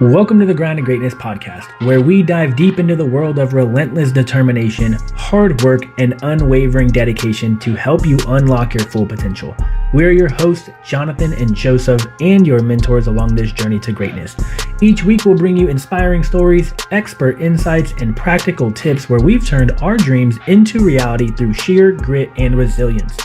Welcome to the Grind to Greatness podcast, where we dive deep into the world of relentless determination, hard work, and unwavering dedication to help you unlock your full potential. We're your hosts, Jonathan and Joseph, and your mentors along this journey to greatness. Each week, we'll bring you inspiring stories, expert insights, and practical tips where we've turned our dreams into reality through sheer grit and resilience.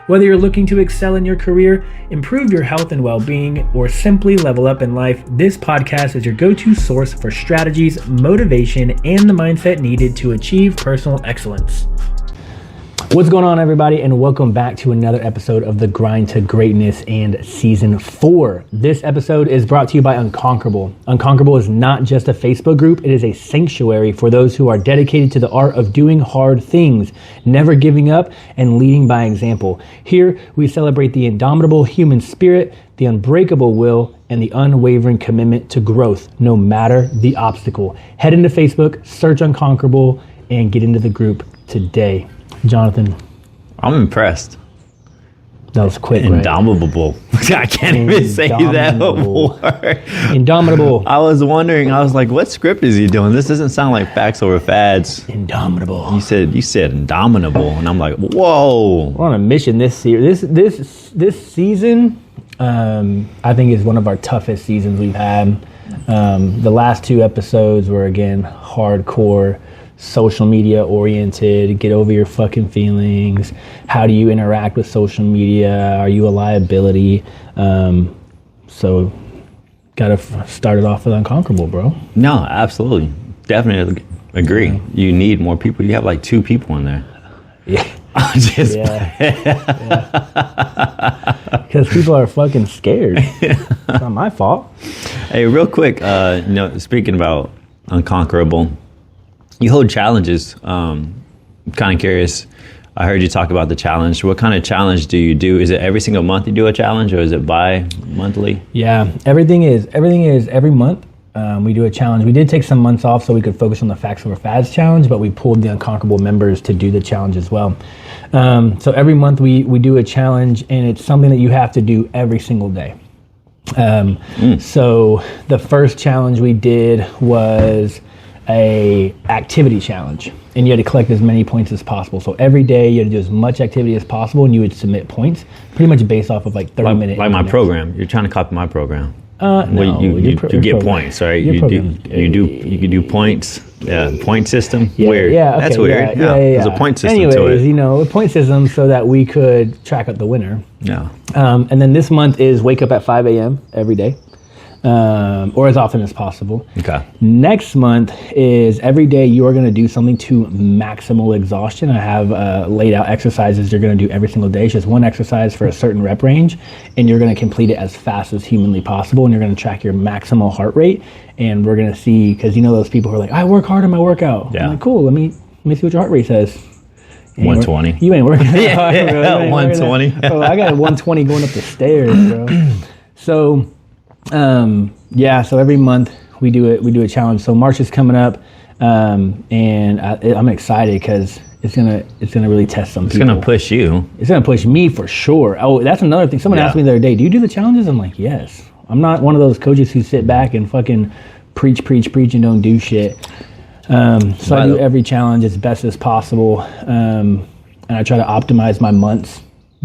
Whether you're looking to excel in your career, improve your health and well-being, or simply level up in life, this podcast is your go-to source for strategies, motivation, and the mindset needed to achieve personal excellence. What's going on, everybody, and welcome back to another episode of the Grind to Greatness and Season 4. This episode is brought to you by Unconquerable. Unconquerable is not just a Facebook group, it is a sanctuary for those who are dedicated to the art of doing hard things, never giving up, and leading by example. Here, we celebrate the indomitable human spirit, the unbreakable will, and the unwavering commitment to growth, no matter the obstacle. Head into Facebook, search Unconquerable, and get into the group today. Jonathan, I'm impressed. That was quick, Indomitable. Right? I can't even say that word. Indomitable. I was wondering, what script is he doing? This doesn't sound like Facts Over Fads. Indomitable. You said indomitable, and I'm like, whoa. We're on a mission this year. This season, I think is one of our toughest seasons we've had. The last two episodes were, again, hardcore, social media oriented. Get over your fucking feelings. How do you interact with social media? Are you a liability? So gotta start it off with Unconquerable, bro. No, absolutely. Definitely agree. Yeah. You need more people. You have like 2 people in there. Yeah. Because people are fucking scared. It's not my fault. Hey, real quick, speaking about Unconquerable, you hold challenges. I'm kind of curious. I heard you talk about the challenge. What kind of challenge do you do? Is it every single month you do a challenge, or is it bi-monthly? Yeah, everything is every month. We do a challenge. We did take some months off so we could focus on the Facts Over Fads challenge, but we pulled the Unconquerable members to do the challenge as well. So every month we do a challenge, and it's something that you have to do every single day. So the first challenge we did was a activity challenge, and you had to collect as many points as possible. So every day you had to do as much activity as possible, and you would submit points, pretty much based off of like 30 minutes. Like my program. You're trying to copy my program. No, you get points, right? You can do points. Yeah, point system. Yeah, weird. Yeah, okay, that's weird. Yeah. There's a point system to it. A point system so that we could track up the winner. Yeah. And then this month is wake up at 5 a.m. every day. Or as often as possible. Okay. Next month is every day you are going to do something to maximal exhaustion. I have laid out exercises you're going to do every single day. It's just one exercise for a certain rep range, and you're going to complete it as fast as humanly possible, and you're going to track your maximal heart rate, and we're going to see, because you know those people who are like, I work hard on my workout. Yeah. I'm like, cool, let me see what your heart rate says. 120. You ain't working that hard, bro. Yeah, 120. Bro, I got 120 going up the stairs, bro. So so every month we do a challenge. So March is coming up, and I'm excited because it's gonna really test some people. It's gonna push you. It's gonna push me for sure. Oh, that's another thing. Someone asked me the other day, do you do the challenges? I'm like, yes. I'm not one of those coaches who sit back and fucking preach and don't do shit. So I do every challenge as best as possible, and I try to optimize my months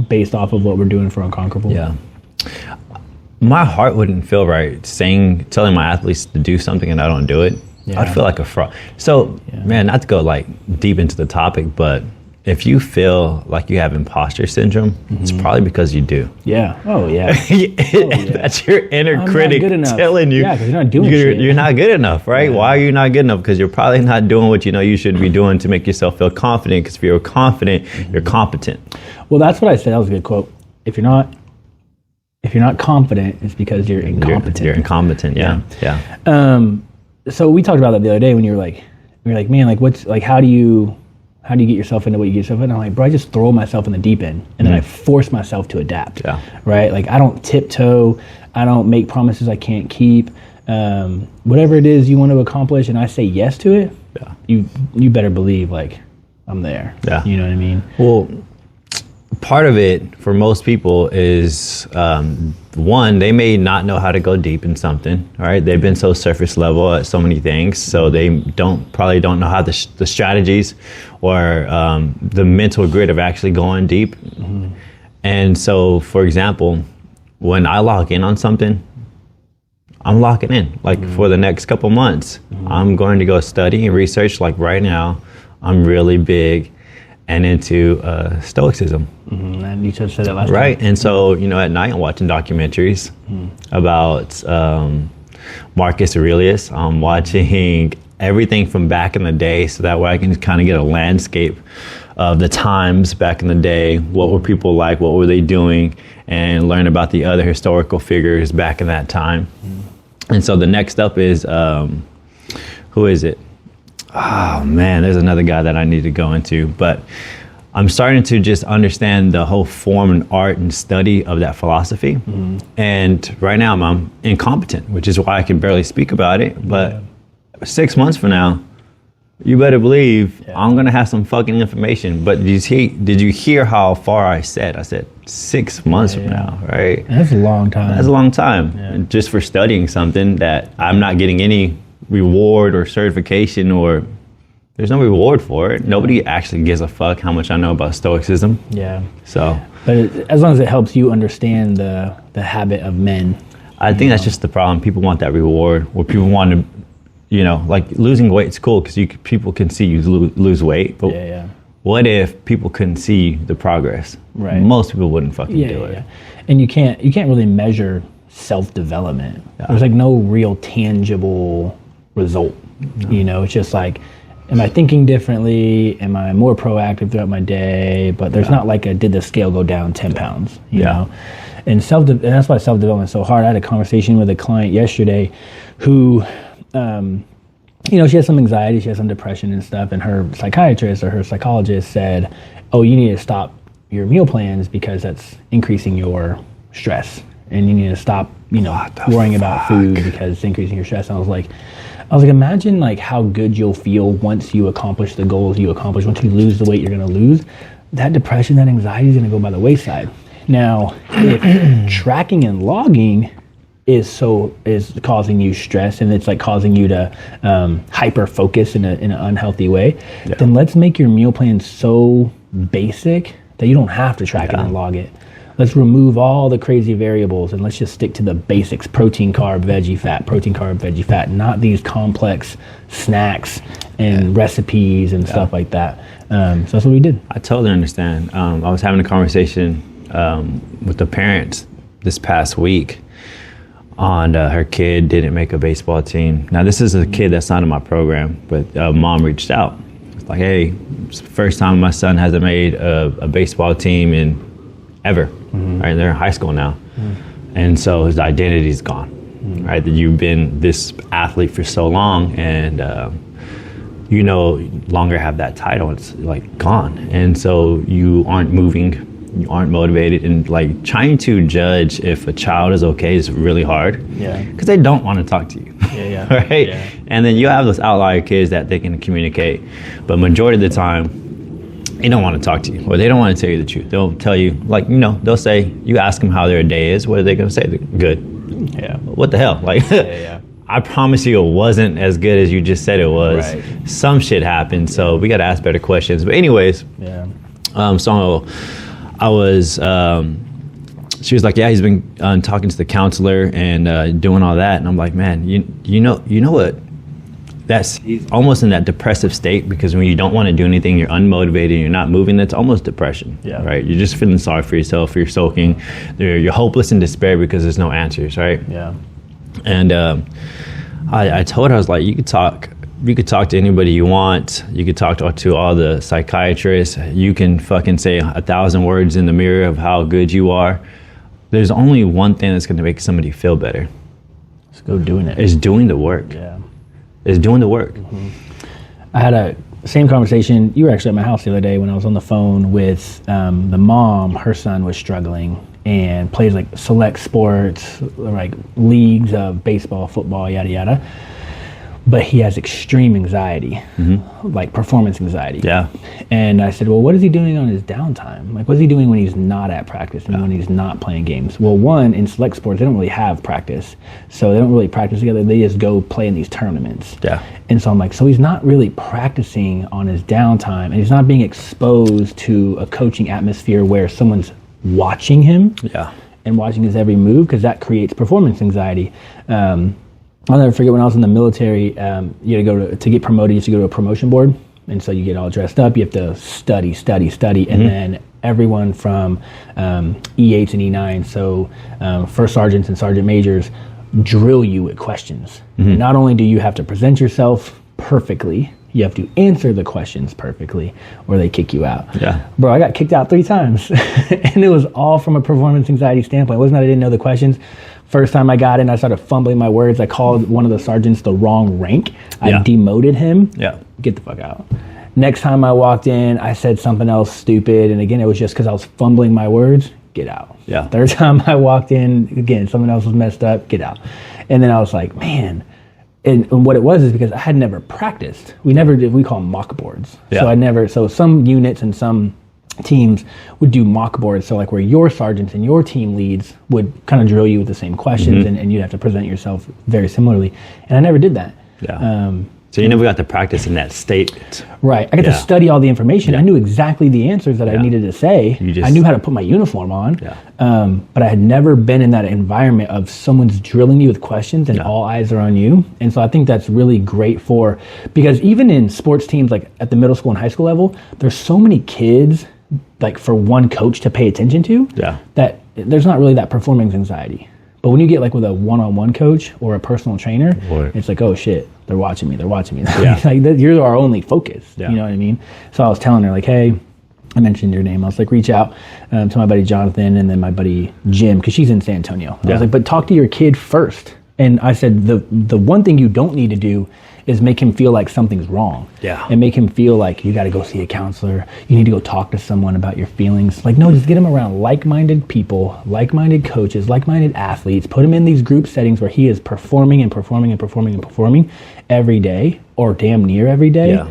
based off of what we're doing for Unconquerable. Yeah. My heart wouldn't feel right telling my athletes to do something and I don't do it. Yeah. I'd feel like a fraud. So, man, not to go like deep into the topic, but if you feel like you have imposter syndrome, it's probably because you do. Yeah. Oh, yeah. That's your inner critic telling you. Yeah, because you're not doing shit. You're not good enough, right? Yeah. Why are you not good enough? Because you're probably not doing what you know you should be doing to make yourself feel confident, because if you're confident, you're competent. Well, that's what I said. That was a good quote. If you're not confident, it's because you're incompetent. You're incompetent, yeah. So we talked about that the other day when you were like, man, like what's like, how do you get yourself into what you get yourself in? I'm like, bro, I just throw myself in the deep end, and then I force myself to adapt. Yeah. Right? Like I don't tiptoe. I don't make promises I can't keep. Whatever it is you want to accomplish, and I say yes to it. Yeah. You better believe like I'm there. Yeah. You know what I mean? Well, part of it for most people is one, they may not know how to go deep in something. All right, they've been so surface level at so many things, so they probably don't know how the strategies or the mental grit of actually going deep. Mm-hmm. And so, for example, when I lock in on something, I'm locking in. Like for the next couple months, I'm going to go study and research. Like right now, I'm really big and into Stoicism. And you just said that last right. time. And so, at night I'm watching documentaries about Marcus Aurelius. I'm watching everything from back in the day, so that way I can kind of get a landscape of the times back in the day. What were people like? What were they doing? And learn about the other historical figures back in that time. And so the next up is, who is it? Oh man, there's another guy that I need to go into, but I'm starting to just understand the whole form and art and study of that philosophy. And right now I'm incompetent, which is why I can barely speak about it. But 6 months from now, you better believe I'm gonna have some fucking information. But did you hear how far I said? I said 6 months from now, right? That's a long time. That's a long time, and just for studying something that I'm not getting any reward or certification, or there's no reward for it. Nobody actually gives a fuck how much I know about Stoicism. Yeah. So, but as long as it helps you understand the habit of men, I think that's just the problem. People want that reward, or people want to, like losing weight is cool because people can see you lose weight. But what if people couldn't see the progress? Right. Most people wouldn't fucking do it. Yeah. And you can't really measure self-development. There's like no real tangible result. It's just like, am I thinking differently? Am I more proactive throughout my day? But there's not like did the scale go down 10 pounds, you know? And that's why self-development is so hard. I had a conversation with a client yesterday who, she has some anxiety, she has some depression and stuff, and her psychiatrist or her psychologist said, oh, you need to stop your meal plans because that's increasing your stress. And you need to stop, worrying about food because it's increasing your stress. And I was like, imagine like how good you'll feel once you accomplish the goals you accomplish, once you lose the weight you're going to lose. That depression, that anxiety is going to go by the wayside. Now, if tracking and logging is causing you stress and it's like causing you to hyper focus in an unhealthy way, then let's make your meal plan so basic that you don't have to track it and log it. Let's remove all the crazy variables and let's just stick to the basics: protein, carb, veggie, fat, protein, carb, veggie, fat, not these complex snacks and recipes and stuff like that. So that's what we did. I totally understand. I was having a conversation with the parents this past week on her kid didn't make a baseball team. Now this is a kid that's not in my program, but mom reached out. It's like, hey, it's the first time my son hasn't made a baseball team in ever. Right, they're in high school now, and so his identity is gone. Right, that you've been this athlete for so long, and you no longer have that title. It's like gone, and so you aren't moving, you aren't motivated, and like trying to judge if a child is okay is really hard. Because they don't want to talk to you. Right, and then you have those outlier kids that they can communicate, but majority of the time, they don't want to talk to you, or they don't want to tell you the truth. They'll tell you, like, they'll say, you ask them how their day is, what are they going to say? Good. What the hell? Like, I promise you it wasn't as good as you just said it was. Right. Some shit happened, so we got to ask better questions. But anyways, so I was, she was like, he's been talking to the counselor and doing all that. And I'm like, man, you know what? He's almost in that depressive state, because when you don't want to do anything, you're unmotivated, you're not moving, that's almost depression, right? You're just feeling sorry for yourself, you're soaking, you're hopeless in despair because there's no answers, right? And I told her, I was like, you could talk to anybody you want, you could talk to all the psychiatrists, you can fucking say 1,000 words in the mirror of how good you are. There's only one thing that's going to make somebody feel better. Let's go doing it. It's doing the work. Is doing the work. I had a same conversation. You were actually at my house the other day when I was on the phone with the mom. Her son was struggling and plays like select sports, like leagues of baseball, football, yada yada. but he has extreme anxiety, like performance anxiety. Yeah. And I said, well, what is he doing on his downtime? Like, what is he doing when he's not at practice and when he's not playing games? Well, one, in select sports, they don't really have practice. So they don't really practice together. They just go play in these tournaments. Yeah. And so I'm like, so he's not really practicing on his downtime, and he's not being exposed to a coaching atmosphere where someone's watching him and watching his every move, because that creates performance anxiety. I'll never forget when I was in the military, you had to go to get promoted, you have to go to a promotion board. And so you get all dressed up, you have to study. And then everyone from E8s and E9s, so first sergeants and sergeant majors, drill you with questions. And not only do you have to present yourself perfectly, you have to answer the questions perfectly, or they kick you out. Yeah. Bro, I got kicked out 3 times. And it was all from a performance anxiety standpoint. It wasn't that I didn't know the questions. First time I got in, I started fumbling my words. I called one of the sergeants the wrong rank. I demoted him. Yeah. Get the fuck out. Next time I walked in, I said something else stupid. And again, it was just because I was fumbling my words. Get out. Yeah. Third time I walked in, again, something else was messed up. Get out. And then I was like, man. And what it was is because I had never practiced. We never did, we call them mock boards. Yeah. So some units and some teams would do mock boards. So like where your sergeants and your team leads would kind of drill you with the same questions, and you'd have to present yourself very similarly. And I never did that. Yeah. So you never got to practice in that state. Right. I got to study all the information. I knew exactly the answers that I needed to say. I knew how to put my uniform on. But I had never been in that environment of someone's drilling you with questions and all eyes are on you. And so I think that's really great because even in sports teams, like at the middle school and high school level, there's so many kids, like for one coach to pay attention to, that there's not really that performance anxiety. But when you get like with a one-on-one coach or a personal trainer, it's like, oh shit, they're watching me. Yeah. Like you're our only focus. You know what I mean? So I was telling her like, hey, I mentioned your name. I was like, reach out to my buddy Jonathan and then my buddy Jim, because she's in San Antonio. I was like, but talk to your kid first. And I said, the one thing you don't need to do is make him feel like something's wrong. And make him feel like you got to go see a counselor. You need to go talk to someone about your feelings. Like, no, just get him around like-minded people, like-minded coaches, like-minded athletes. Put him in these group settings where he is performing every day, or damn near every day,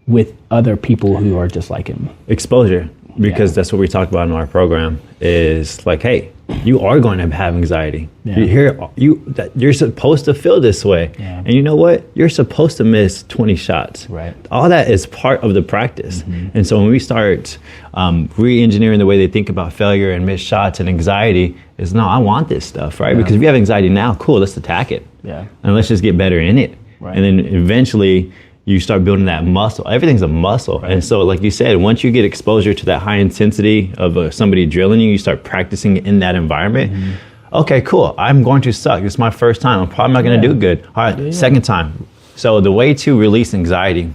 with other people who are just like him. Exposure, because that's what we talked about in our program, is like, hey, you are going to have anxiety. You're supposed to feel this way. And you know what? You're supposed to miss 20 shots. All that is part of the practice. And so when we start re-engineering the way they think about failure and missed shots and anxiety, is no, I want this stuff, right? Because if you have anxiety now, cool, let's attack it. And let's just get better in it. And then eventually you start building that muscle. Everything's a muscle. And so like you said, once you get exposure to that high intensity of somebody drilling you, you start practicing in that environment. Okay, cool. I'm going to suck. It's my first time. I'm probably not going to do good. All right, second time. So the way to release anxiety,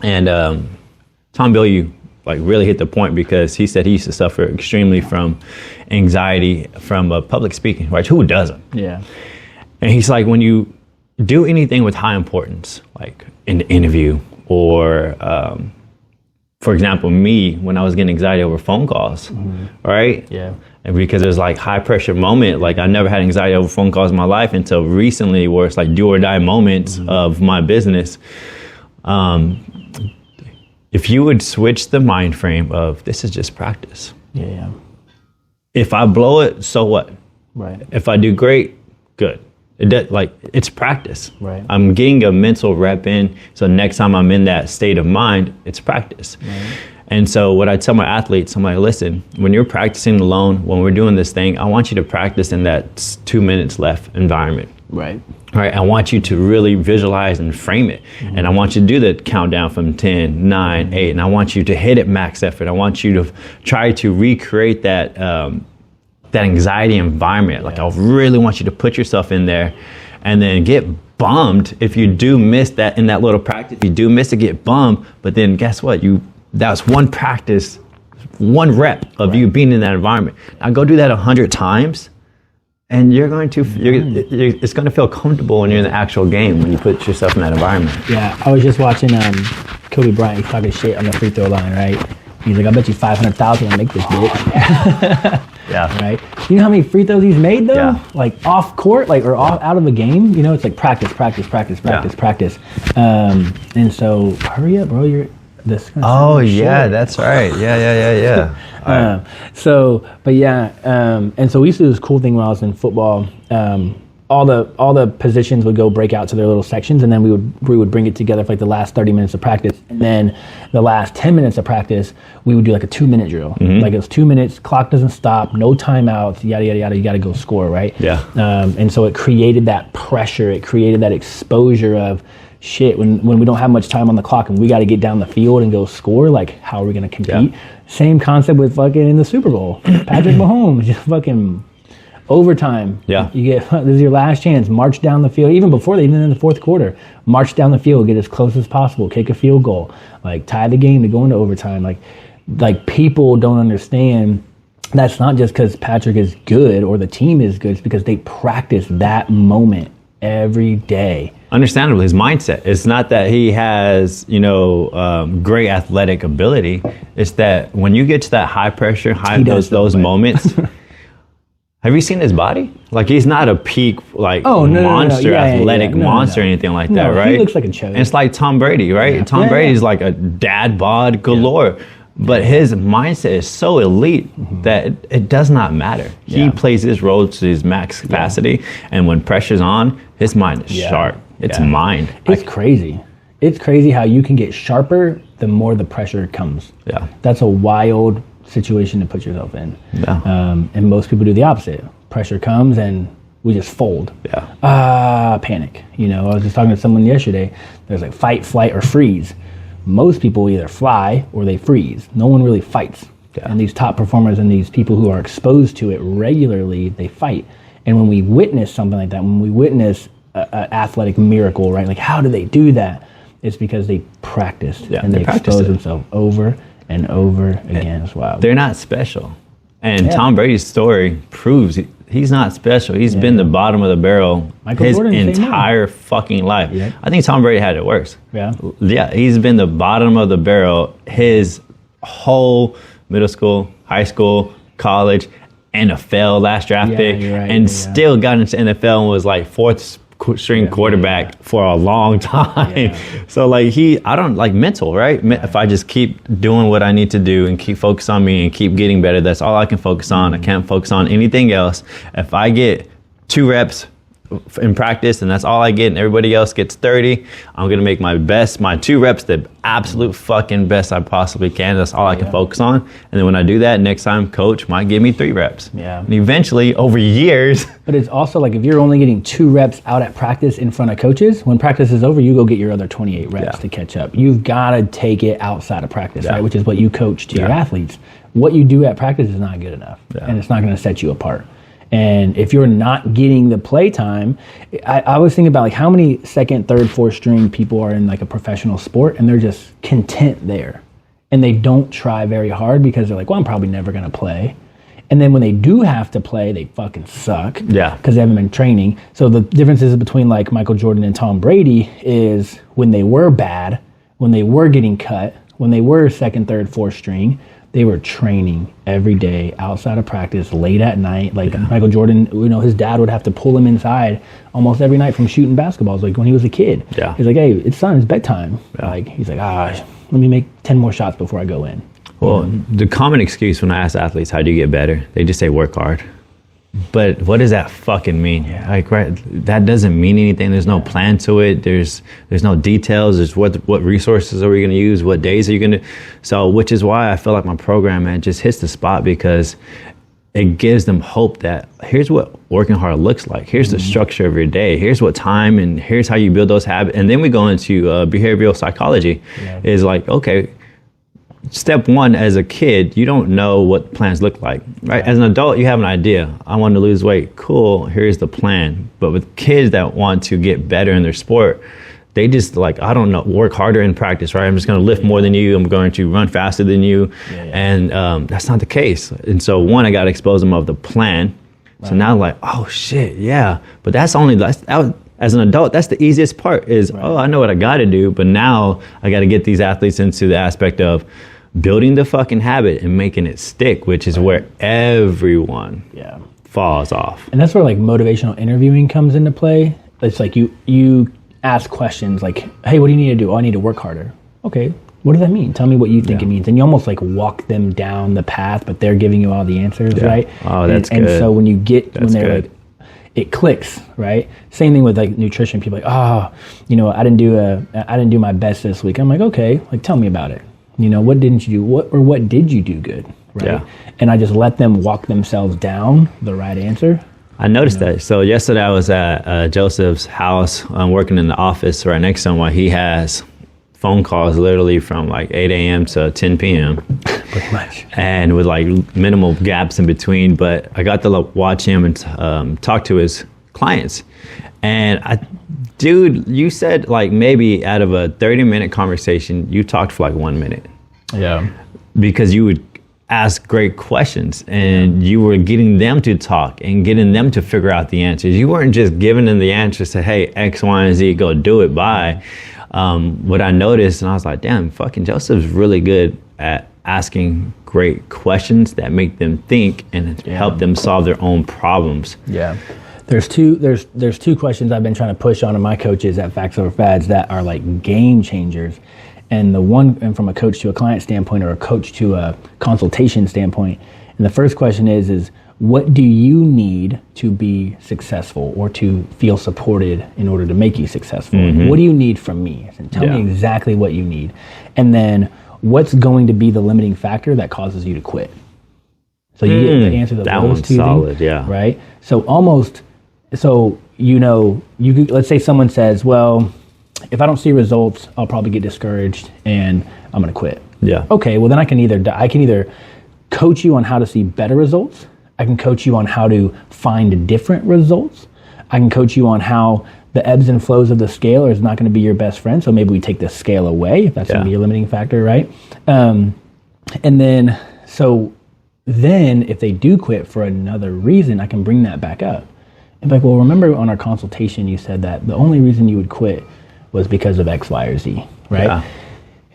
and Tom Bilyeu like really hit the point, because he said he used to suffer extremely from anxiety from public speaking, right? Who doesn't? And he's like, when you do anything with high importance, like an interview, or for example, me, when I was getting anxiety over phone calls, right? And because there's like high pressure moment, like I never had anxiety over phone calls in my life until recently, where it's like do or die moments of my business. If you would switch the mind frame of this is just practice. If I blow it, so what? If I do great, good. It's practice. I'm getting a mental rep in, so next time I'm in that state of mind, it's practice. And so what I tell my athletes, I'm like, listen, when you're practicing alone, when we're doing this thing, I want you to practice in that 2 minutes left environment. I want you to really visualize and frame it. And I want you to do the countdown from 10, 9, 8, and I want you to hit it max effort. I want you to try to recreate that anxiety environment. Like I really want you to put yourself in there, and then get bummed if you do miss that in that little practice. If you do miss it, get bummed. But then guess what? That's one practice, one rep of you being in that environment. Now go do that 100 times, and you're going to it's going to feel comfortable when you're in the actual game, when you put yourself in that environment. I was just watching Kobe Bryant. He's talking shit on the free throw line, right? He's like, I bet you 500,000 will make this, bitch. Yeah. Right. You know how many free throws he's made though? Yeah. Like off court, like or out of the game. You know, it's like practice. And so hurry up, bro. Oh yeah, that's right. Yeah. And so we used to do this cool thing when I was in football. All the positions would go break out to their little sections, and then we would bring it together for like the last 30 minutes of practice, and then the last 10 minutes of practice we would do like a 2-minute drill. Like it was 2 minutes, clock doesn't stop, no timeouts, yada yada yada. You got to go score, right? Yeah. And so it created that pressure, it created that exposure of shit when we don't have much time on the clock and we got to get down the field and go score. Like, how are we going to compete? Same concept with fucking in the Super Bowl. Patrick Mahomes just fucking. Overtime. Yeah. This is your last chance. March down the field. Even in the fourth quarter, march down the field, get as close as possible, kick a field goal, like tie the game to go into overtime. Like people don't understand that's not just because Patrick is good or the team is good. It's because they practice that moment every day. Understandably, his mindset. It's not that he has, great athletic ability. It's that when you get to that high pressure, those moments. Have you seen his body? Like, he's not a peak, monster, athletic monster or anything like that, right? He looks like a chode. And it's like Tom Brady, right? Yeah. Tom Brady's like a dad bod galore. Yeah. But his mindset is so elite that it does not matter. He plays his role to his max capacity. And when pressure's on, his mind is sharp. It's mind. It's crazy. It's crazy how you can get sharper the more the pressure comes. Yeah. That's a wild situation to put yourself in. And most people do the opposite. Pressure comes and we just fold. Panic. I was just talking to someone yesterday. There's like fight, flight, or freeze. Most people either fly or they freeze. No one really fights. And these top performers and these people who are exposed to it regularly, they fight. And when we witness something like that, when we witness an athletic miracle, right? Like, how do they do that? It's because they practiced and they expose themselves over and over again. As well. They're not special. And Tom Brady's story proves he's not special. He's been the bottom of the barrel his entire fucking life. Yeah. I think Tom Brady had it worse. Yeah, he's been the bottom of the barrel his whole middle school, high school, college, NFL last draft pick, still got into NFL and was like fourth string quarterback for a long time. So I don't like mental, right? If I just keep doing what I need to do and keep focus on me and keep getting better, that's all I can focus on. I can't focus on anything else. If I get 2 reps in practice and that's all I get and everybody else gets 30, I'm going to make my 2 reps the absolute fucking best I possibly can. That's all I can focus on. And then when I do that, next time coach might give me 3 reps. And eventually over years. But it's also like if you're only getting 2 reps out at practice in front of coaches, when practice is over, you go get your other 28 reps to catch up. You've got to take it outside of practice, right? Which is what you coach to your athletes. What you do at practice is not good enough and it's not going to set you apart. And if you're not getting the play time, I was thinking about like how many second, third, fourth string people are in like a professional sport and they're just content there. And they don't try very hard because they're like, well, I'm probably never going to play. And then when they do have to play, they fucking suck. Because they haven't been training. So the differences between like Michael Jordan and Tom Brady is when they were bad, when they were getting cut, when they were second, third, fourth string, they were training every day outside of practice, late at night. Like Michael Jordan, his dad would have to pull him inside almost every night from shooting basketballs. Like when he was a kid, he's like, "Hey, it's bedtime." Like he's like, let me make 10 more shots before I go in. Well, the common excuse when I ask athletes, "How do you get better?" They just say, "Work hard." But what does that fucking mean? That doesn't mean anything. There's no plan to it. There's no details. There's what resources are we going to use? What days are you going to? So, which is why I feel like my program, man, just hits the spot because it gives them hope that here's what working hard looks like. Here's the structure of your day. Here's what time and here's how you build those habits. And then we go into behavioral psychology. Is like, okay, step 1, as a kid, you don't know what plans look like, right? As an adult, you have an idea. I want to lose weight. Cool, here's the plan. But with kids that want to get better in their sport, they just I don't know, work harder in practice, right? I'm just going to lift more than you. I'm going to run faster than you. And that's not the case. And so 1, I got to expose them of the plan. So now like, oh shit, But that's as an adult, that's the easiest part is, I know what I got to do. But now I got to get these athletes into the aspect of, building the fucking habit and making it stick, which is where everyone falls off. And that's where like motivational interviewing comes into play. It's like you ask questions like, hey, what do you need to do? Oh, I need to work harder. Okay, what does that mean? Tell me what you think it means. And you almost like walk them down the path, but they're giving you all the answers, right? Oh, that's good. And so when they're like, it clicks, right? Same thing with like nutrition. People are like, I didn't do my best this week. I'm like, okay, like tell me about it. What didn't you do? What did you do good, right? Yeah. And I just let them walk themselves down the right answer. I noticed that. So yesterday I was at Joseph's house. I'm working in the office right next to him while he has phone calls literally from like 8 a.m. to 10 p.m. Pretty much. And with like minimal gaps in between. But I got to watch him and talk to his clients. And dude, you said like maybe out of a 30-minute conversation, you talked for like 1 minute. Yeah. Because you would ask great questions and you were getting them to talk and getting them to figure out the answers. You weren't just giving them the answers to, hey, X, Y, and Z, go do it, bye. What I noticed, and I was like, damn, fucking Joseph's really good at asking great questions that make them think and help them solve their own problems. Yeah. There's two questions I've been trying to push on to my coaches at Facts Over Fads that are like game changers. And and from a coach to a client standpoint or a coach to a consultation standpoint. And the first question is what do you need to be successful or to feel supported in order to make you successful? Mm-hmm. What do you need from me? And tell me exactly what you need. And then what's going to be the limiting factor that causes you to quit? So you get the answer to those two solid, things, right? So let's say someone says, well, if I don't see results, I'll probably get discouraged and I'm going to quit. Yeah. Okay, well then I can either coach you on how to see better results. I can coach you on how to find different results. I can coach you on how the ebbs and flows of the scale is not going to be your best friend. So maybe we take the scale away if that's going to be your limiting factor, right? And then if they do quit for another reason, I can bring that back up. And be like, well, remember on our consultation, you said that the only reason you would quit was because of X, Y, or Z, right? Yeah.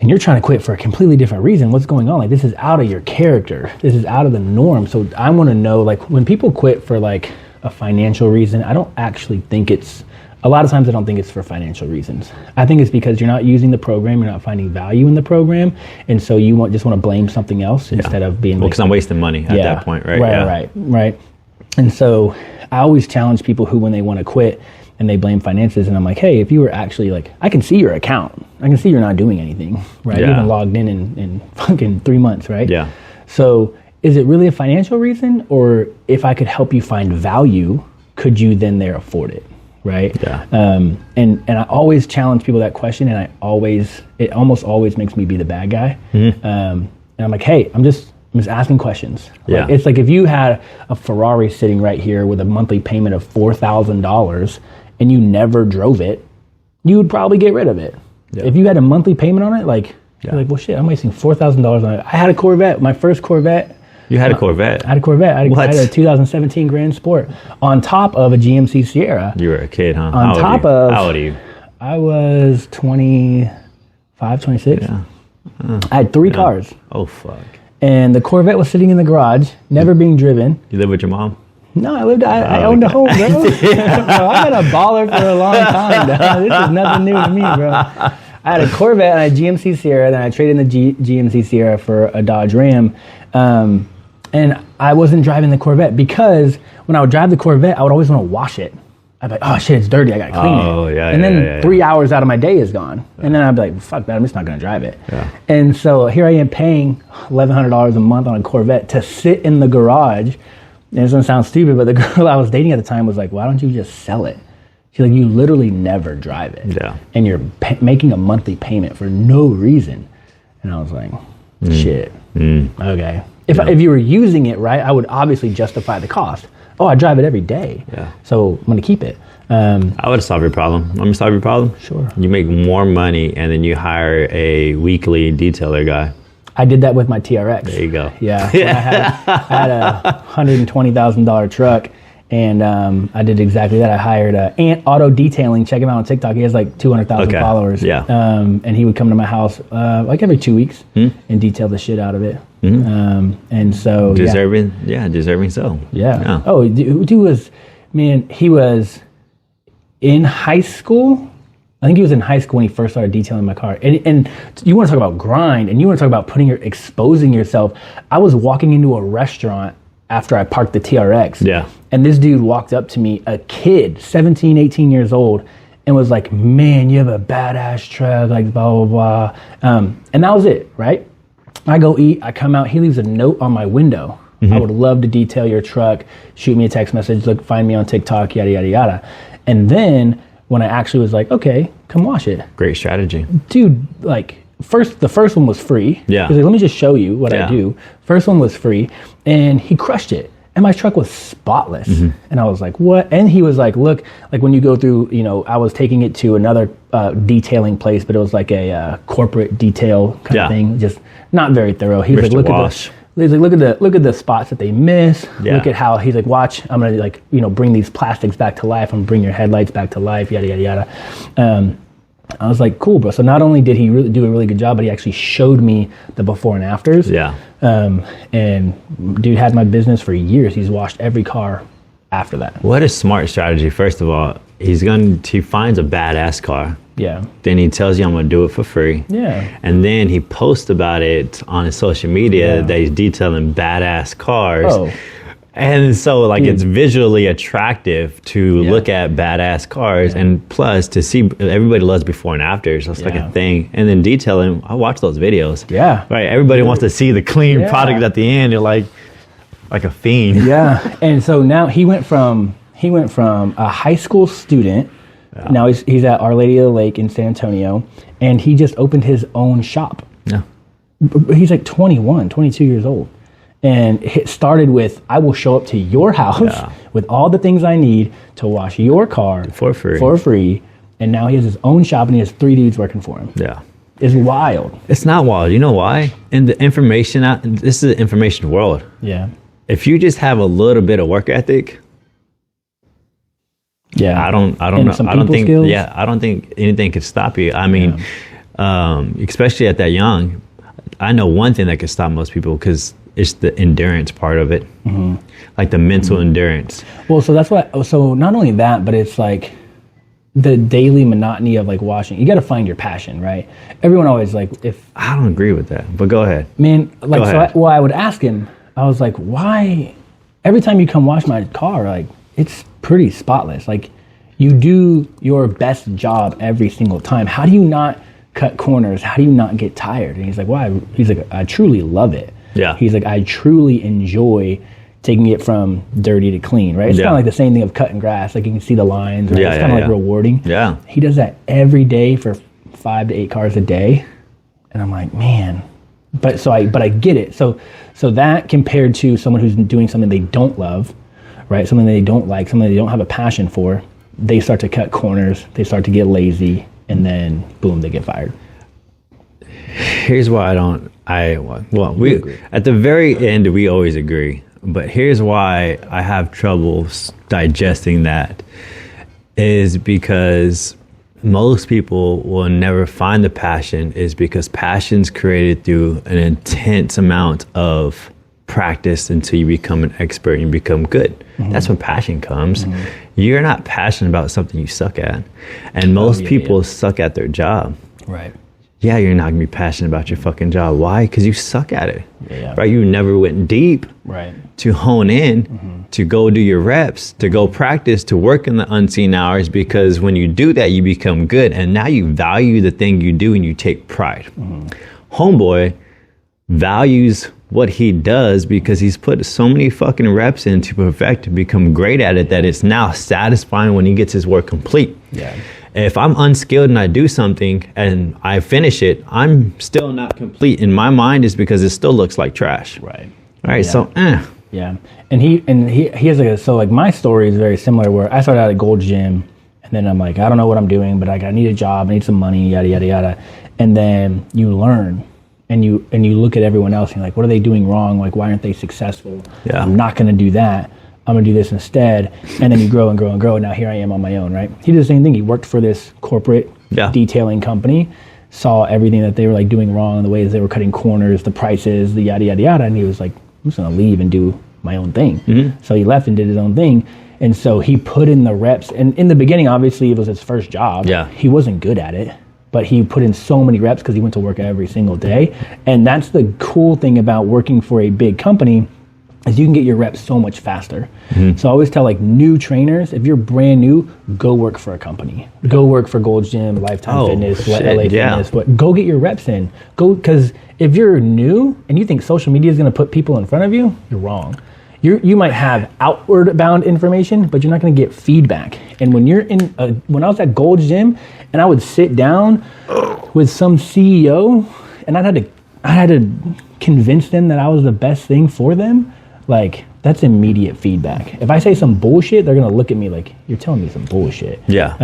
And you're trying to quit for a completely different reason. What's going on? Like, this is out of your character. This is out of the norm. So I want to know, like, when people quit for like a financial reason, I don't actually think a lot of times I don't think it's for financial reasons. I think it's because you're not using the program, you're not finding value in the program, and so you just want to blame something else instead of being because I'm wasting money at that point, right? Right. And so I always challenge people who, when they want to quit, and they blame finances, and I'm like, hey, if you were actually like, I can see your account. I can see you're not doing anything, right? You haven't logged in fucking 3 months, right? Yeah. So is it really a financial reason? Or if I could help you find value, could you then there afford it, right? Yeah. And I always challenge people that question, and it almost always makes me be the bad guy. Mm-hmm. And I'm like, hey, I'm just asking questions. Yeah. It's like if you had a Ferrari sitting right here with a monthly payment of $4,000 and you never drove it, you would probably get rid of it. Yeah. If you had a monthly payment on it, you're like, well, shit, I'm wasting $4,000 on it. I had a Corvette, my first Corvette. You had a Corvette? I had a Corvette. I had a 2017 Grand Sport on top of a GMC Sierra. You were a kid, huh? How old are you? I was 25, 26. Yeah. I had three cars. Oh, fuck. And the Corvette was sitting in the garage, never being driven. You live with your mom? No, I owned a home, bro. Bro, I've been a baller for a long time, dog. This is nothing new to me, bro. I had a Corvette and a GMC Sierra, then I traded in the GMC Sierra for a Dodge Ram. And I wasn't driving the Corvette because when I would drive the Corvette, I would always want to wash it. I'd be like, oh shit, it's dirty, I gotta clean it. Yeah, and then 3 hours out of my day is gone. Yeah. And then I'd be like, fuck that, I'm just not gonna drive it. Yeah. And so here I am paying $1,100 a month on a Corvette to sit in the garage. And it's gonna sound stupid, but the girl I was dating at the time was like, why don't you just sell it? She's like, you literally never drive it. Yeah. And you're making a monthly payment for no reason. And I was like, shit, okay. If you were using it right, I would obviously justify the cost. Oh, I drive it every day. Yeah. So I'm going to keep it. I would solve your problem. Want me to solve your problem? Sure. You make more money and then you hire a weekly detailer guy. I did that with my TRX. There you go. Yeah. I had a $120,000 truck, And I did exactly that. I hired Ant Auto Detailing. Check him out on TikTok. He has like 200,000 followers. Yeah. And he would come to my house like every 2 weeks and detail the shit out of it. And so deserving so. Yeah. Oh, dude was, man, he was in high school. I think he was in high school when he first started detailing my car. And you want to talk about grind, and you want to talk about exposing yourself. I was walking into a restaurant after I parked the TRX. Yeah. And this dude walked up to me, a kid, 17, 18 years old, and was like, man, you have a badass truck, like blah, blah, blah. And that was it, right? I go eat, I come out, he leaves a note on my window. I would love to detail your truck. Shoot me a text message, look, find me on TikTok, yada, yada, yada. And then when I actually was like, okay, come wash it. Great strategy. Dude, like, the first one was free. Yeah. He's like, let me just show you what I do. First one was free, and he crushed it. And my truck was spotless. And I was like, what? And he was like, look, like when you go through, I was taking it to another detailing place, but it was like a corporate detail kind of thing, just not very thorough. He's like, look at the spots that they miss. Yeah. Look at how he's like, watch, I'm gonna like, bring these plastics back to life. I'm gonna bring your headlights back to life, yada, yada, yada. I was like, cool, bro. So not only did he really do a really good job, but he actually showed me the before and afters. Yeah. And dude had my business for years. He's washed every car after that. What a smart strategy. First of all, he finds a badass car. Yeah. Then he tells you, I'm going to do it for free. Yeah. And then he posts about it on his social media that he's detailing badass cars. Oh. And so, like, it's visually attractive to look at badass cars, and plus to see everybody loves before and afters. That's like a thing. And then detailing, I watch those videos. Yeah. Right. Everybody wants to see the clean product at the end. You're like a fiend. Yeah. And so now he went from a high school student. Yeah. Now he's at Our Lady of the Lake in San Antonio, and he just opened his own shop. Yeah. He's like 21, 22 years old. And it started with, I will show up to your house with all the things I need to wash your car for free. And now he has his own shop, and he has 3 dudes working for him. Yeah. It's wild. It's not wild. You know why? In the information this is the information world. Yeah. If you just have a little bit of work ethic, I don't think skills? I don't think anything could stop you. I mean, especially at that young, I know one thing that could stop most people, because it's the endurance part of it, like the mental endurance. Well, so that's why. So not only that, but it's like the daily monotony of like washing. You got to find your passion, right? Everyone always like, if I don't agree with that, but go ahead, man. Like, I would ask him. I was like, why? Every time you come wash my car, like it's pretty spotless. Like you do your best job every single time. How do you not cut corners? How do you not get tired? And he's like, why? He's like, I truly love it. Yeah. He's like, I truly enjoy taking it from dirty to clean, right? It's kind of like the same thing of cutting grass. Like you can see the lines, right? It's kind of like rewarding. Yeah. He does that every day for 5 to 8 cars a day. And I'm like, man, but I get it. So that compared to someone who's doing something they don't love, right? Something they don't like, something they don't have a passion for, they start to cut corners, they start to get lazy, and then boom, they get fired. Here's why we at the very end we always agree, but here's why I have trouble digesting that, is because most people will never find the passion, is because passion's created through an intense amount of practice until you become an expert and you become good. That's when passion comes. You're not passionate about something you suck at, and most people suck at their job. Right. Yeah, you're not gonna be passionate about your fucking job. Why? Because you suck at it. Yeah. Right? You never went deep to hone in, to go do your reps, to go practice, to work in the unseen hours, because when you do that, you become good. And now you value the thing you do and you take pride. Homeboy values what he does because he's put so many fucking reps in to perfect, to become great at it, that it's now satisfying when he gets his work complete. Yeah. If I'm unskilled and I do something and I finish it, I'm still not complete in my mind, is because it still looks like trash. Right. All right. So, Yeah. And he has like my story is very similar, where I started out at Gold's Gym, and then I'm like, I don't know what I'm doing, but I need a job, I need some money, yada, yada, yada. And then you learn, and you look at everyone else and you're like, what are they doing wrong? Like, why aren't they successful? Yeah. I'm not going to do that. I'm gonna do this instead. And then you grow and grow and grow. And now here I am on my own, right? He did the same thing. He worked for this corporate detailing company, saw everything that they were like doing wrong, the ways they were cutting corners, the prices, the yada, yada, yada. And he was like, I'm just gonna leave and do my own thing. So he left and did his own thing. And so he put in the reps. And in the beginning, obviously, it was his first job. Yeah. He wasn't good at it, but he put in so many reps because he went to work every single day. And that's the cool thing about working for a big company, is you can get your reps so much faster. So I always tell like new trainers, if you're brand new, go work for a company. Go work for Gold's Gym, Lifetime Fitness, LA Fitness. Go get your reps in. Go, because if you're new and you think social media is going to put people in front of you, you're wrong. You might have outward bound information, but you're not going to get feedback. And when you're when I was at Gold's Gym and I would sit down with some CEO and I had to convince them that I was the best thing for them, like that's immediate feedback. If I say some bullshit, they're going to look at me like, you're telling me some bullshit. Yeah.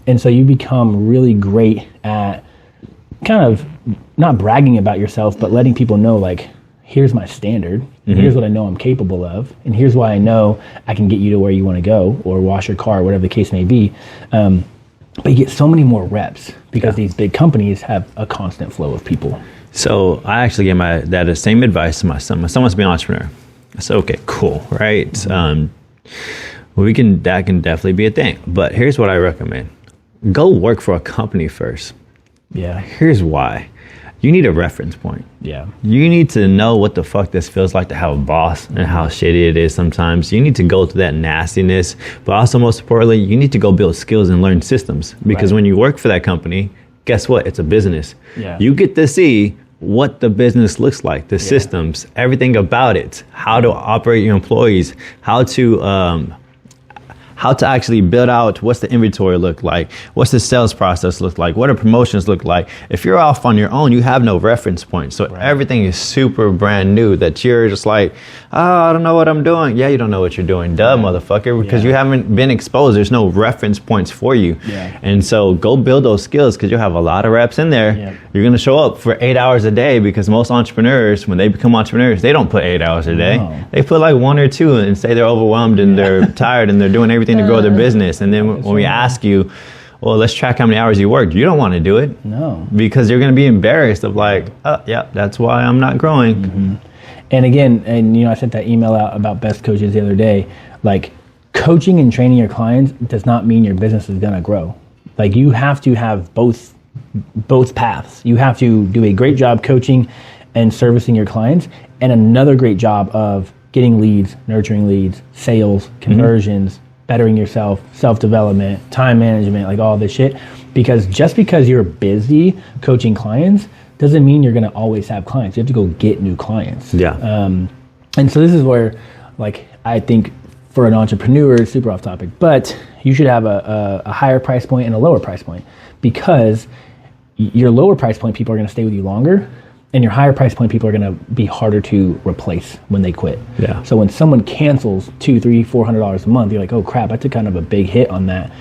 And so you become really great at kind of not bragging about yourself, but letting people know like, here's my standard, here's what I know I'm capable of, and here's why I know I can get you to where you want to go, or wash your car, whatever the case may be. But you get so many more reps because these big companies have a constant flow of people. So I actually gave my dad the same advice to my son. My son wants to be an entrepreneur. I said, okay, cool, right? That can definitely be a thing. But here's what I recommend. Go work for a company first. Yeah. Here's why. You need a reference point. Yeah. You need to know what the fuck this feels like to have a boss and how shitty it is sometimes. You need to go through that nastiness, but also most importantly, you need to go build skills and learn systems, because when you work for that company, guess what? It's a business. Yeah. You get to see what the business looks like, the systems, everything about it, how to operate your employees, how to actually build out, what's the inventory look like, what's the sales process look like, what do promotions look like. If you're off on your own, you have no reference point. So everything is super brand new that you're just like, oh, I don't know what I'm doing. Yeah, you don't know what you're doing. Duh, motherfucker, because you haven't been exposed. There's no reference points for you. Yeah. And so go build those skills, because you'll have a lot of reps in there. Yeah. You're going to show up for 8 hours a day, because most entrepreneurs, when they become entrepreneurs, they don't put 8 hours a day. No. They put like 1 or 2 and say they're overwhelmed and they're tired and they're doing everything to grow their business. And then when we ask you, well, let's track how many hours you worked, you don't want to do it. No. Because you're going to be embarrassed of like, oh, yeah, that's why I'm not growing. And again, I sent that email out about best coaches the other day. Like, coaching and training your clients does not mean your business is going to grow. Like, you have to have both paths. You have to do a great job coaching and servicing your clients, and another great job of getting leads, nurturing leads, sales, conversions, bettering yourself, self-development, time management, like all this shit. Because just because you're busy coaching clients doesn't mean you're going to always have clients. You have to go get new clients. Yeah. And so this is where, like, I think for an entrepreneur, it's super off topic, but you should have a higher price point and a lower price point, because your lower price point people are going to stay with you longer, and your higher price point people are going to be harder to replace when they quit. Yeah. So when someone cancels $200, $300, $400 a month, you're like, oh crap, I took kind of a big hit on that.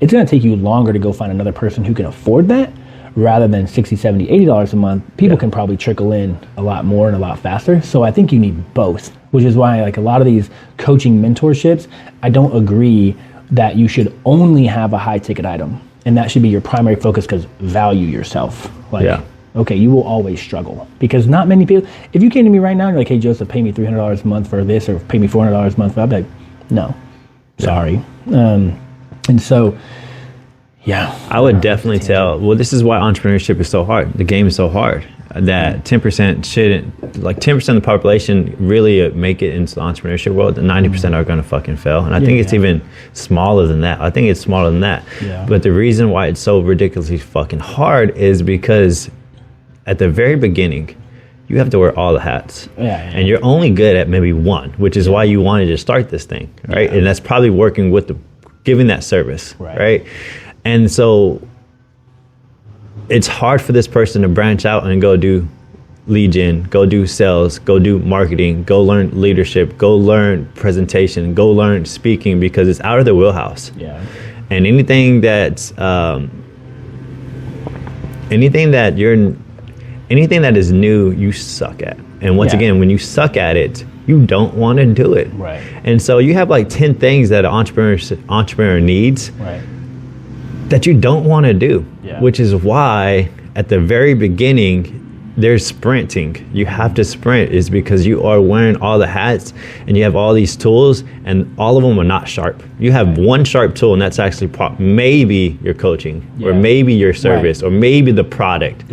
It's going to take you longer to go find another person who can afford that, rather than $60, $70, $80 a month. People can probably trickle in a lot more and a lot faster. So I think you need both, which is why like a lot of these coaching mentorships, I don't agree that you should only have a high ticket item and that should be your primary focus, because value yourself. Like, okay, you will always struggle, because not many people, if you came to me right now and you're like, hey Joseph, pay me $300 a month for this, or pay me $400 a month, I'd be like, no, sorry. And so, I would definitely tell, well, this is why entrepreneurship is so hard. The game is so hard that 10% shouldn't, like 10% of the population really make it into the entrepreneurship world, and 90% are going to fucking fail. And I think it's even smaller than that. I think it's smaller than that. Yeah. But the reason why it's so ridiculously fucking hard is because at the very beginning, you have to wear all the hats. And you're only good at maybe one, which is why you wanted to start this thing, right? And that's probably working with giving that service, right? And so it's hard for this person to branch out and go do lead gen, go do sales, go do marketing, go learn leadership, go learn presentation, go learn speaking, because it's out of their wheelhouse. And anything that is new, you suck at. And once again, when you suck at it, you don't want to do it. Right. And so you have like 10 things that an entrepreneur needs that you don't want to do, which is why at the very beginning, there's sprinting. You have to sprint is because you are wearing all the hats and you have all these tools and all of them are not sharp. You have one sharp tool and that's actually maybe your coaching or maybe your service or maybe the product.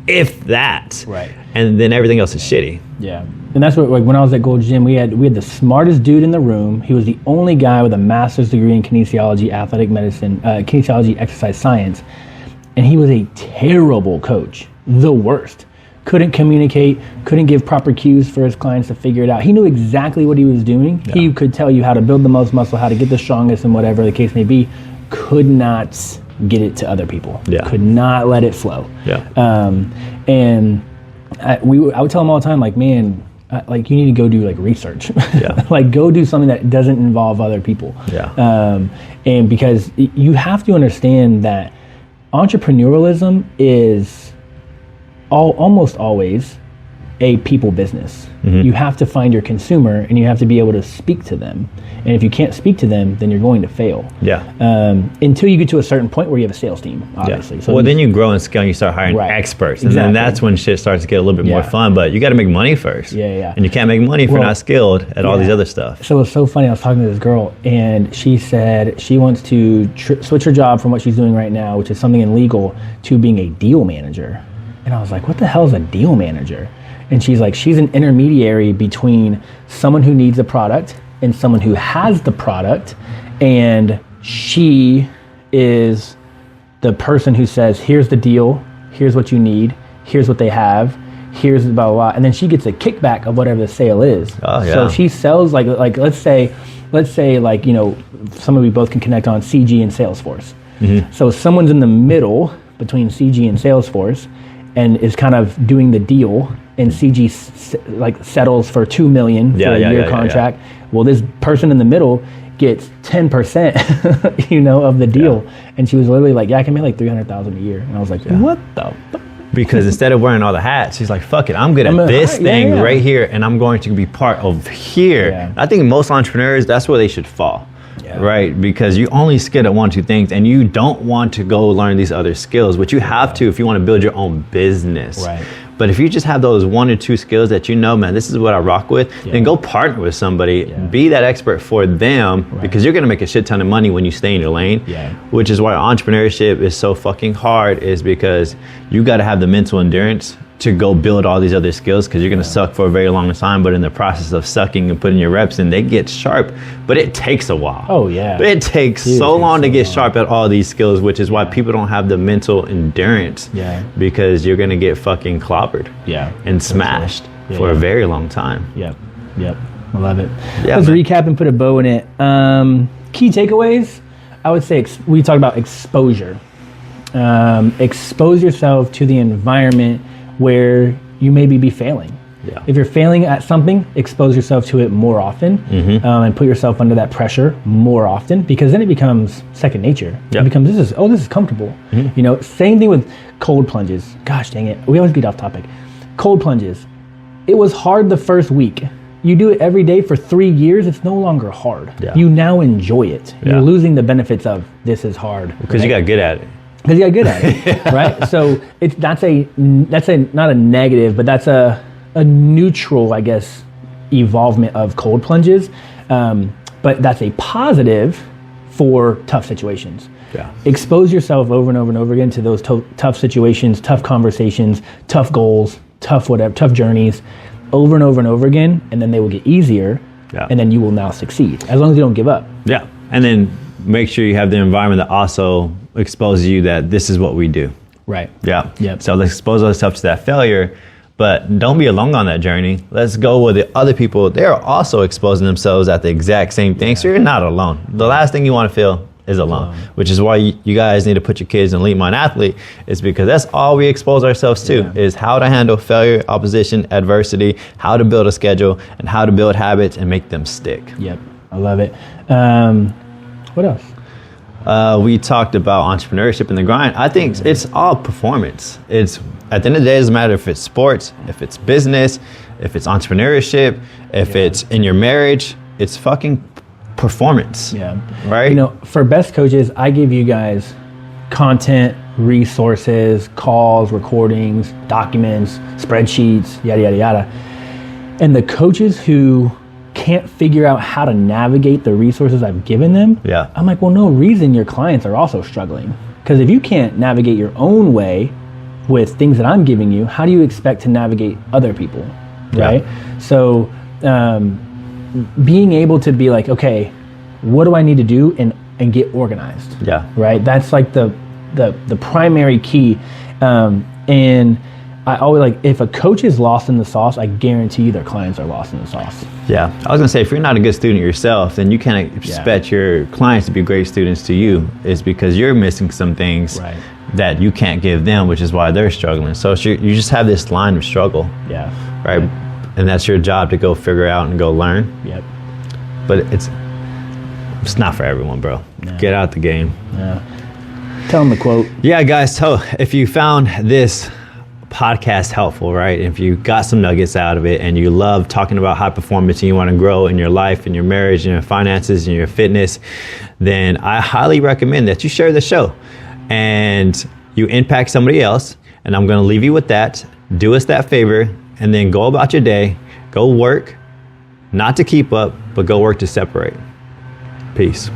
If that. And then everything else is shitty. Yeah. And that's what, like, when I was at Gold Gym, we had the smartest dude in the room. He was the only guy with a master's degree in kinesiology, athletic medicine, kinesiology, exercise science. And he was a terrible coach, the worst. Couldn't communicate, couldn't give proper cues for his clients to figure it out. He knew exactly what he was doing. Yeah. He could tell you how to build the most muscle, how to get the strongest, and whatever the case may be. Could not get it to other people. Yeah. Could not let it flow. Yeah. And I would tell him all the time, like, man, like, you need to go do like research. Yeah. Like, go do something that doesn't involve other people. Yeah. And because you have to understand that entrepreneurialism is almost always a people business. Mm-hmm. You have to find your consumer and you have to be able to speak to them. And if you can't speak to them, then you're going to fail. Yeah. Until you get to a certain point where you have a sales team, obviously. Yeah. So well, then you grow and scale and you start hiring experts. And then that's when shit starts to get a little bit more fun. But you got to make money first. Yeah. And you can't make money if you're not skilled at all these other stuff. So it's so funny. I was talking to this girl and she said she wants to switch her job from what she's doing right now, which is something in legal, to being a deal manager. And I was like, what the hell is a deal manager? And she's like, she's an intermediary between someone who needs a product and someone who has the product. And she is the person who says, here's the deal, here's what you need, here's what they have, here's blah, blah, blah. And then she gets a kickback of whatever the sale is. Oh, yeah. So she sells like let's say like, you know, someone we both can connect on, CG and Salesforce. Mm-hmm. So someone's in the middle between CG and Salesforce and is kind of doing the deal, and CG settles for $2 million for a year contract. Yeah. Well, this person in the middle gets 10%, you know, of the deal. Yeah. And she was literally like, I can make like $300,000 a year. And I was like, what the fuck? Because instead of wearing all the hats, she's like, fuck it, I'm good at this thing right here, and I'm going to be part of here. Yeah. I think most entrepreneurs, that's where they should fall. Yeah. Right, because you only skilled at one or two things and you don't want to go learn these other skills, which you have to if you want to build your own business. Right. But if you just have those one or two skills that you know, man, this is what I rock with, then go partner with somebody, be that expert for them, because you're going to make a shit ton of money when you stay in your lane, which is why entrepreneurship is so fucking hard, is because you got to have the mental endurance to go build all these other skills, because you're going to suck for a very long time, but in the process of sucking and putting your reps in, they get sharp, but it takes a while. Oh yeah. But it takes so long to get sharp at all these skills, which is why people don't have the mental endurance, because you're going to get fucking clobbered and smashed for a very long time. Yep. I love it. Let's recap and put a bow in it. Key takeaways, I would say we talked about exposure. Expose yourself to the environment where you maybe be failing. Yeah. If you're failing at something, expose yourself to it more often, and put yourself under that pressure more often, because then it becomes second nature. Yep. It becomes, this is comfortable. Mm-hmm. You know, same thing with cold plunges. Gosh dang it, we always get off topic. Cold plunges. It was hard the first week. You do it every day for 3 years, it's no longer hard. Yeah. You now enjoy it. Yeah. You're losing the benefits of this is hard. Because you got good at it. Because you got good at it, right? So that's not a negative, but that's a neutral, I guess, evolvement of cold plunges. But that's a positive for tough situations. Yeah. Expose yourself over and over and over again to those tough situations, tough conversations, tough goals, tough journeys, over and over and over again, and then they will get easier, and then you will now succeed, as long as you don't give up. Yeah, and then make sure you have the environment that also exposes you that this is what we do. Right. Yeah. Yep. So let's expose ourselves to that failure, but don't be alone on that journey. Let's go with the other people. They're also exposing themselves at the exact same thing, so you're not alone. The last thing you want to feel is alone, which is why you guys need to put your kids in Elite Mind Athlete, is because that's all we expose ourselves to, is how to handle failure, opposition, adversity, how to build a schedule, and how to build habits and make them stick. Yep, I love it. What else? We talked about entrepreneurship and the grind. I think it's all performance. It's, at the end of the day, it doesn't matter if it's sports, if it's business, if it's entrepreneurship, if it's in your marriage, it's fucking performance. Yeah. Right? You know, for best coaches, I give you guys content, resources, calls, recordings, documents, spreadsheets, yada, yada, yada. And the coaches who can't figure out how to navigate the resources I've given them, I'm like, well, no reason your clients are also struggling. Because if you can't navigate your own way with things that I'm giving you, how do you expect to navigate other people, right? So being able to be like, okay, what do I need to do and get organized? Right? That's like the primary key. And I always like, if a coach is lost in the sauce, I guarantee you their clients are lost in the sauce. Yeah. I was gonna say, if you're not a good student yourself, then you can't expect your clients to be great students to you. It's because you're missing some things that you can't give them, which is why they're struggling. So you just have this line of struggle. Right? And that's your job to go figure out and go learn. But it's not for everyone, bro. Get out the game. Tell them the quote. Yeah, guys. So if you found this podcast helpful, right? If you got some nuggets out of it and you love talking about high performance and you want to grow in your life, in your marriage, in your finances, in your fitness, then I highly recommend that you share the show and you impact somebody else. And I'm going to leave you with that. Do us that favor and then go about your day. Go work, not to keep up, but go work to separate. Peace.